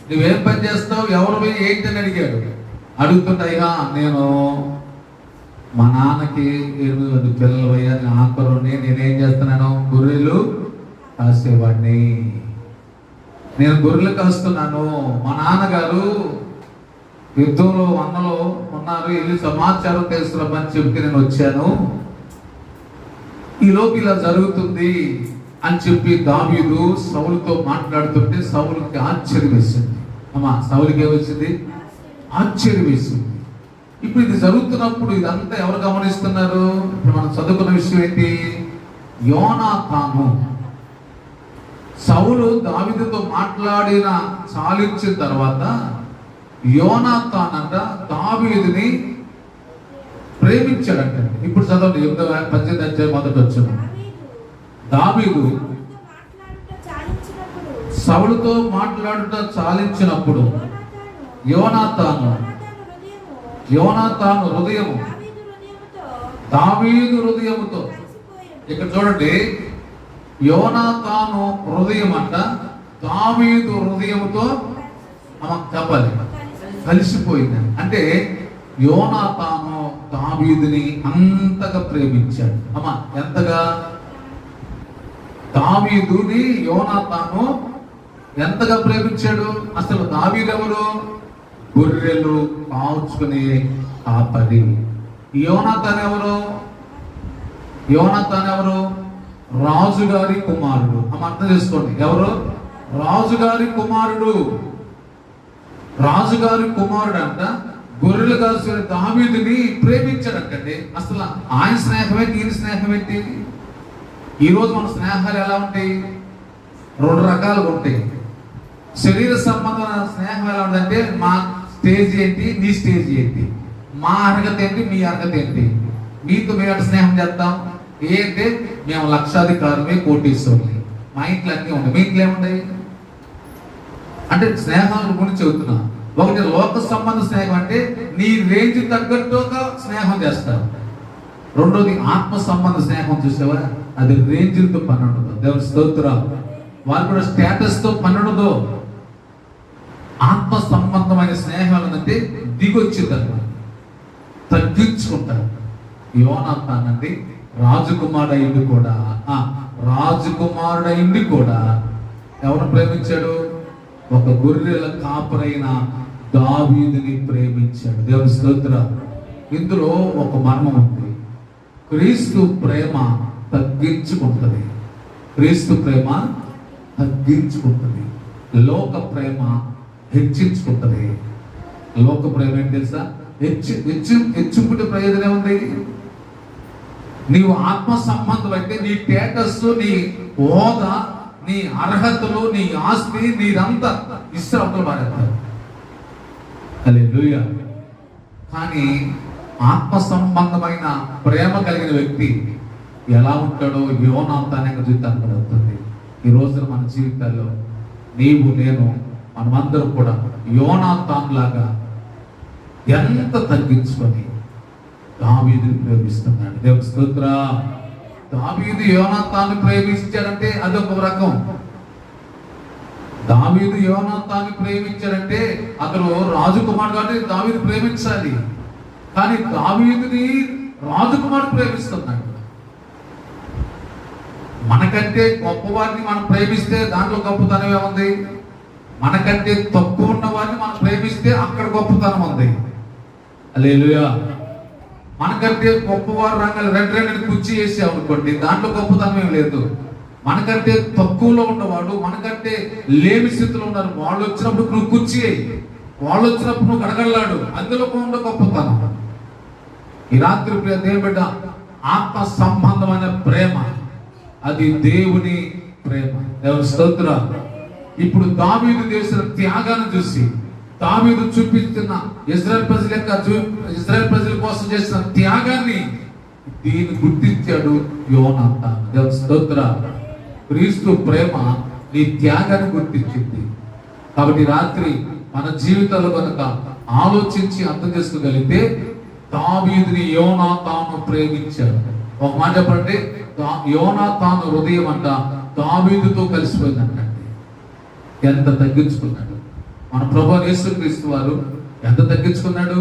నువ్వేం పని చేస్తావు? ఎవరివై ఏంటని అడిగాడు. అడుగుతుంటాయిగా, నేను మా నాన్నకి 8 మంది పిల్లలు అయ్యా, ఆఖరుని నేనేం చేస్తున్నాను? గొర్రెలు కాసేవాడిని. నేను గొర్రెలు కాస్తున్నాను. మా నాన్నగారు యుద్ధంలో అన్నలో ఉన్నారు, వెళ్ళి సమాచారం తెలుసుకురమ్మని చెప్పి నేను వచ్చాను. ఈలోపు ఇలా జరుగుతుంది అని చెప్పి దావీదు సౌలుతో మాట్లాడుతుంటే సౌలుకి ఆశ్చర్యం వేసింది. అమ్మా, సౌలుకి ఏమొచ్చింది? ఆశ్చర్యం వేసింది. ఇప్పుడు ఇది జరుగుతున్నప్పుడు ఇదంతా ఎవరు గమనిస్తున్నారు? ఇప్పుడు మనం చదువుకున్న విషయం ఏంటి? యోనాతాను. సౌలు దావీదుతో మాట్లాడిన చాలించిన తర్వాత యోనాతాన్ అంట దావీదుని ప్రేమించాడంట. ఇప్పుడు చదవండి 18వ అధ్యాయం మొదటి వచనం. దావీదు సౌలుతో మాట్లాడుట చాలించినప్పుడు యోనాతాను హృదయము దావీదు హృదయముతో. ఇక్కడ చూడండి, యోనాతాను హృదయం అంట దావీదు హృదయముతో చెప్పాలి కలిసిపోయింది. అంటే యోనాతాను దావీదుని అంతగా ప్రేమించాడు. అమ్మా ఎంతగా? దావీదుని యోనాతాను ఎంతగా ప్రేమించాడు? అసలు దావీదు ఎవరు? గొర్రెలు కాల్చుకునే కాపరి. యోనాతాను ఎవరు? రాజుగారి కుమారుడు. అర్థం చేసుకోండి, ఎవరు? రాజుగారి కుమారుడు. రాజుగారి కుమారుడు అంట గొర్రెలు కాల్చుకునే దావీదుని ప్రేమించాడంటే అసలు ఆయన స్నేహం ఏంటి, ఈయన స్నేహం ఏంటి? ఈరోజు మన స్నేహాలు ఎలా ఉంటాయి? 2 రకాలుగా ఉంటాయి. శరీర సంబంధమైన స్నేహం ఎలా ఉందంటే, మా స్టేజ్ ఏంటి, నీ స్టేజ్ ఏంటి, మా అర్హత ఏంటి, మీ అర్హత ఏంటి, మీతో మేము స్నేహం చేద్దాం. ఏంటంటే మేము లక్షాధికారమే, కోటీశ్వరులే, మా ఇంట్లో అన్నీ ఉంటాయి. మీ ఇంట్లో ఏముంటాయి అంటే స్నేహాల గురించి చెబుతున్నా. ఒకటి లోక సంబంధ స్నేహం, అంటే నీ రేంజ్ తగ్గట్టుగా స్నేహం చేస్తారు. రెండోది ఆత్మ సంబంధ స్నేహం. చూసావా? అది రేంజ్లతో పని ఉండదు. దేవుని స్తోత్రం. వాళ్ళు కూడా స్టేటస్ తో పని ఉండదు. ఆత్మ సంబంధమైన స్నేహం ఏంటంటే దిగొచ్చిందన్నమాట, తగ్గించుకుంటారు. యోనాతాన్ అండి రాజకుమారుడైంది కూడా ఎవరు ప్రేమించాడు? ఒక గొర్రెల కాపరైన దావీదుని ప్రేమించాడు. దేవుని స్తోత్రం. ఇందులో ఒక మర్మం ఉంది. క్రీస్తు ప్రేమ తగ్గించుకుంటది. క్రీస్తు ప్రేమ తగ్గించుకుంటది. లోక ప్రేమ హెచ్చించుకుంటది. లోక ప్రేమ ఏంటి తెలుసా? హెచ్చింపుటి ప్రయోజనం ఉంది. నీవు ఆత్మ సంబంధం అయితే నీ స్టేటస్, నీ హోదా, నీ అర్హతలు, నీ ఆస్తి, నీదంతా ఇస్రాయేలు మారేస్తారు. హల్లెలూయా. కానీ ఆత్మ సంబంధమైన ప్రేమ కలిగిన వ్యక్తి ఎలా ఉంటాడో యోనాతాన్ జీవితాన్ని పడుతుంది. ఈ రోజున మన జీవితాల్లో నీవు, నేను, మనమందరం కూడా యోనాతాన్ లాగా ఎంత తగ్గించుకొని దావీదుని ప్రేమిస్తున్నాడు. దేవుని స్తోత్రం. దావీదు యోనాతాన్ని ప్రేమించాడంటే అదొక రకం. దావీదు యోనాతాన్ని ప్రేమించాడంటే అతను రాజకుమారుడు కాబట్టి దావీదు ప్రేమించాలి. కానీ దావీదుని రాజకుమారుడు ప్రేమిస్తున్నాడు. మనకంటే గొప్పవారిని మనం ప్రేమిస్తే దాంట్లో గొప్పతనం ఏముంది? మనకంటే తక్కువ ఉన్న వారిని మనం ప్రేమిస్తే అక్కడ గొప్పతనం ఉంది. హల్లెలూయా. మనకంటే గొప్పవారు రంగాలు రెండు కుర్చీ వేసావు అనుకోండి, దాంట్లో గొప్పతనం ఏం లేదు. మనకంటే తక్కువలో ఉన్నవాడు, మనకంటే లేమి స్థితిలో ఉన్నారు, వాళ్ళు వచ్చినప్పుడు నువ్వు కుర్చీ వేయి, వాళ్ళు వచ్చినప్పుడు నువ్వు గడగడలాడు, అందులో ఉన్న గొప్పతనం. ఈ రాత్రి ప్రియ దేవుని బిడ్డ, ఆత్మ సంబంధమైన ప్రేమ అది దేవుని ప్రేమ. దేవుని స్తోత్రం. ఇప్పుడు దావీదు చేసిన త్యాగాన్ని చూసి, దావీదు చూపిస్తున్న ఇశ్రాయేల్ ప్రజల కోసం చేసిన త్యాగాన్ని దీన్ని గుర్తించాడు యోనాతాన్. దేవుని స్తోత్రం. క్రీస్తు ప్రేమ నీ త్యాగాన్ని గుర్తించింది. కాబట్టి రాత్రి మన జీవితాల్లో కనుక ఆలోచించి అర్థం చేసుకోగలిగితే దావీదుని యోనాతాను ప్రేమించాడు. ఒక మాట చెప్పండి, యోనాతాను హృదయం అంట దావీదుతో కలిసిపోయిందంట. ఎంత తగ్గించుకున్నాడు మన ప్రభువు యేసుక్రీస్తు వారు, ఎంత తగ్గించుకున్నాడు.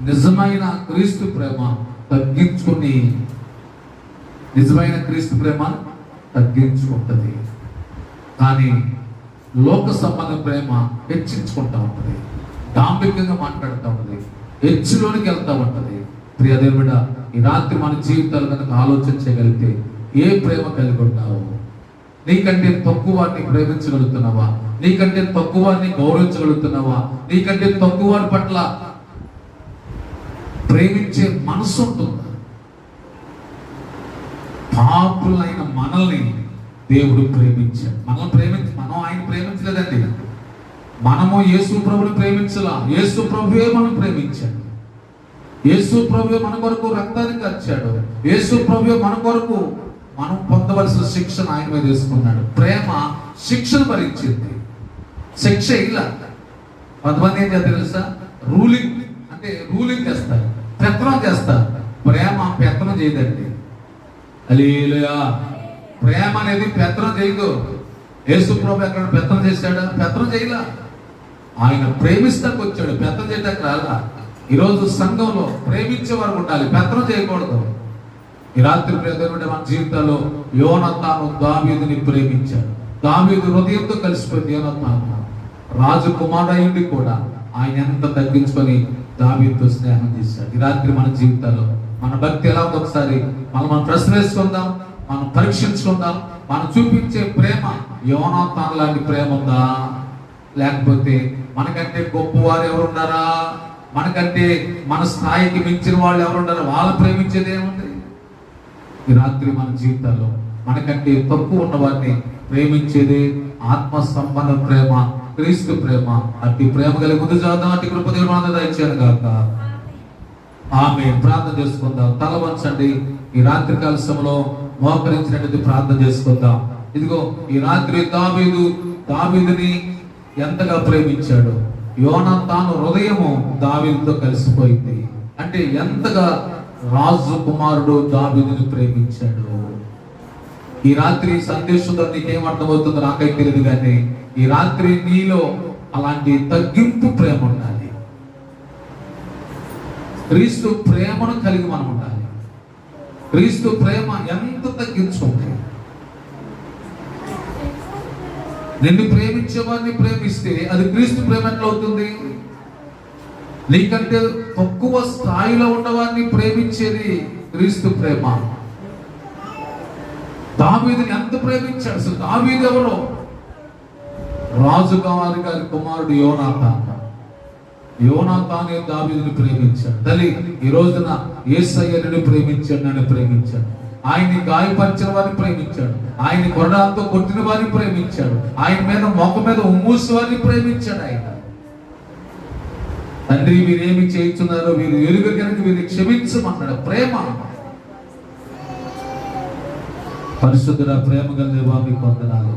నిజమైన క్రీస్తు ప్రేమ తగ్గించుకుని, నిజమైన క్రీస్తు ప్రేమ తగ్గించుకుంటది. కానీ లోక సంబంధ ప్రేమ హెచ్చించుకుంటా ఉంటది, దాంభికంగా మాట్లాడుతూ ఉంటది, హెచ్చులోనికి వెళ్తా ఉంటది. ప్రియ దేవుడా, ఈ రాత్రి మన జీవితాలు కనుక ఆలోచించగలిగితే ఏ ప్రేమ కలిగి ఉన్నావు? నీకంటే తక్కువ వారిని ప్రేమించగలుగుతున్నావా? నీకంటే తక్కువ వారిని గౌరవించగలుగుతున్నావా? నీకంటే తక్కువ వారి పట్ల ప్రేమించే మనసు ఉంటుందా? పాపులైన మనల్ని దేవుడు ప్రేమించాడు. మనం ఆయన ప్రేమించలేదండి. మనము యేసు ప్రభుని ప్రేమించలా. యేసు ప్రభువే మనం ప్రేమించాడు. యేసు ప్రభువే మన కొరకు రక్తాన్ని ఖర్చాడు. యేసు ప్రభువే మన కొరకు మనం పొందవలసిన శిక్షను ఆయన మీద తీసుకున్నాడు. ప్రేమ శిక్షను భరించింది, శిక్ష ఇలా. కొంతమంది ఏం చేస్తారు తెలుసా? రూలింగ్ చేస్తారు, పెత్తనం చేస్తారు. ప్రేమ పెత్తనం చేయదండి. హల్లెలూయా. ప్రేమ అనేది పెత్తనం చేయదు. యేసు ప్రభు ఎక్కడ పెత్తనం చేశాడా? పెత్తనం చేయలా. ఆయన ప్రేమిస్తాకు వచ్చాడు, పెత్తనం చేయడానికి రాలా. ఈరోజు సంఘంలో ప్రేమించే వారు ఉండాలి, పెత్తనం చేయకూడదు. ఈ రాత్రి ప్రేమ మన జీవితాల్లో యోనాతాను దావీదుని ప్రేమించాడు. దావీదు హృదయంతో కలిసిపోయింది. యోనాతాను రాజకుమారుడు అయ్యింది కూడా ఆయన ఎంత తగ్గించుకొని దావీదుతో స్నేహం చేశాడు. ఈ రాత్రి మన జీవితాల్లో మన భక్తి ఎలా ఉందో ఒకసారి మనం ప్రశ్న వేసుకుందాం, మనం పరీక్షించుకుందాం. మనం చూపించే ప్రేమ యోనాతాను లాంటి ప్రేమ ఉందా? లేకపోతే మనకంటే గొప్పవారు ఎవరున్నారా? మనకంటే మన స్థాయికి మించిన వాళ్ళు ఎవరున్నారా? వాళ్ళ ప్రేమించేది ఏముంది? ఈ రాత్రి మన జీవితాల్లో మనకంటే తక్కువ ఉన్న వారిని ప్రేమించేది ఆత్మ సంబంధ ప్రేమ, క్రీస్తు ప్రేమ. అట్టి ప్రేమ కలిగి ముందు చదువుదాం. అట్టి కృప దేవుడు దయచేయను గాక. ఆమె ప్రార్థన చేసుకుందాం. తల వంచండి. ఈ రాత్రి కాల సమయంలో మోకరించినట్టు ప్రార్థన చేసుకుందాం. ఇదిగో ఈ రాత్రి దావీదుని ఎంతగా ప్రేమించాడు. యోనాతాను హృదయము దావీదుతో కలిసిపోయింది. అంటే ఎంతగా రాజు కుమారుడు దావీదుని ప్రేమించాడు. ఈ రాత్రి సందేశంతో నీకేం అర్థమవుతుందో నాకైతే తెలియదు, కానీ ఈ రాత్రి నీలో అలాంటి తగ్గింపు ప్రేమ ఉండాలి. క్రీస్తు ప్రేమను కలిగి మనం ఉండాలి. క్రీస్తు ప్రేమ ఎంత తగ్గించుకుంది. నిన్ను ప్రేమించేవారిని ప్రేమిస్తే అది క్రీస్తు ప్రేమ ఎట్లా అవుతుంది? నీకంటే తక్కువ స్థాయిలో ఉన్నవారిని ప్రేమించేది క్రీస్తు ప్రేమ. దావీదుని ఎంత ప్రేమించాడు? అసలు దావీదు ఎవరు? రాజుగారి కుమారుడు యోనాతానే దావీదుని ప్రేమించాడు. తల్లి ఈ రోజున యేసయ్యను ప్రేమించాడు, నన్ను ప్రేమించాడు. ఆయన్ని గాయపరిచిన వారిని ప్రేమించాడు. ఆయన కొరడాలతో కొట్టిన వారిని ప్రేమించాడు. ఆయన మీద మొక్క మీద ఉమ్మూసి వారిని ప్రేమించాడు. ఆయన తండ్రి వీరేమి చేయించున్నారో వీరు ఎరుగ కనుక వీరిని క్షమించమన్నాడు. ప్రేమ. పరిశుద్ధుల ప్రేమ గల దేవా మీకు వందనాలు.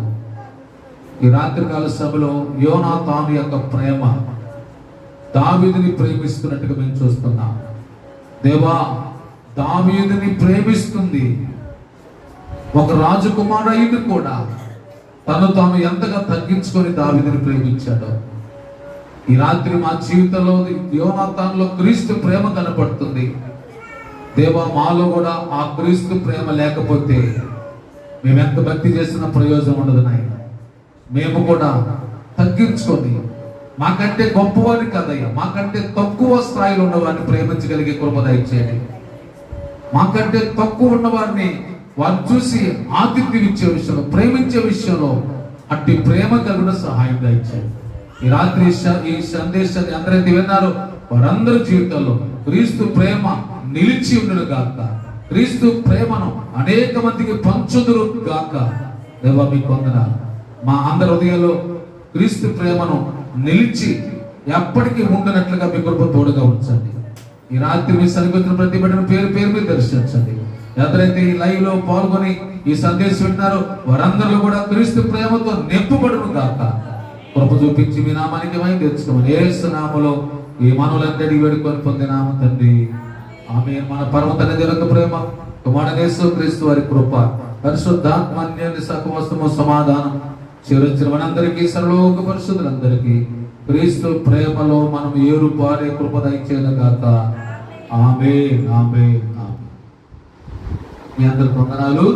ఈ రాత్రికాల సభలో యోనాతాను యొక్క ప్రేమ దావీదుని ప్రేమిస్తున్నట్టుగా మేము చూస్తున్నాం. దేవా, దావీదుని ప్రేమిస్తుంది. ఒక రాజకుమారుడు అయ్యింది కూడా తను తాను ఎంతగా తగ్గించుకొని దావీదుని ప్రేమించాడో. ఈ రాత్రి మా జీవితంలో యోనాతానులో క్రీస్తు ప్రేమ కనపడుతుంది. దేవా, మాలో కూడా ఆ క్రీస్తు ప్రేమ లేకపోతే మేము ఎంత భక్తి చేసిన ప్రయోజనం ఉండదు నాయన. మేము కూడా తగ్గించుకొని మాకంటే గొప్పవారిని కదయ్యా, మాకంటే తక్కువ స్థాయిలో ఉన్నవారిని ప్రేమించగలిగే కృప దయచేయండి. మాకంటే తక్కువ ఉన్నవారిని వారిని చూసి ఆతిథ్యం ఇచ్చే విషయంలో, ప్రేమించే విషయంలో అట్టి ప్రేమ కలిగిన సహాయం దయచేయండి. ఈ రాత్రి ఈ సందేశాన్ని అందరైతే విన్నారో వారందరి జీవితాల్లో క్రీస్తు ప్రేమ నిలిచి ఉండడు గాక. క్రీస్తు ప్రేమను అనేక మందికి పంచుదురు గాక. దేవా మీకు వందనాలు. మా అందరి హృదయాల్లో క్రీస్తు ప్రేమను నిలిచి ఎప్పటికీ ఉండినట్లుగా మీ కృప తోడుగా ఉంచండి. ఈ రాత్రి మీ సరికొత్త ప్రతి బిడ్డను పేరు మీరు దర్శించండి. ఎవరైతే ఈ లైవ్ లో పాల్గొని ఈ సందేశం వింటున్నారో వారందరూ కూడా క్రీస్తు ప్రేమతో నింపబడును గాక. కృప చూపించి మీ నామానికి మహిమ తెచ్చుకోమని యేసు నామములో ఈ మనవులందరికీ వేడుకొని పొందినాము తండ్రి. ఆమేన్. మన పరమ తండ్రి దేవుని ప్రేమ, కుమారుడు యేసు క్రీస్తు వారి కృప, పరిశుద్ధాత్మ అన్యోన్య సహవాసము సమాధానం చివరించిన మనందరికీ సర్వలోక పరిశుద్ధులందరికీ క్రీస్తు ప్రేమలో మనం ఏరుపారే కృప దయచేయను గాక. ఆమేన్. ఆమేన్. మీ అందరికి వందనాలు.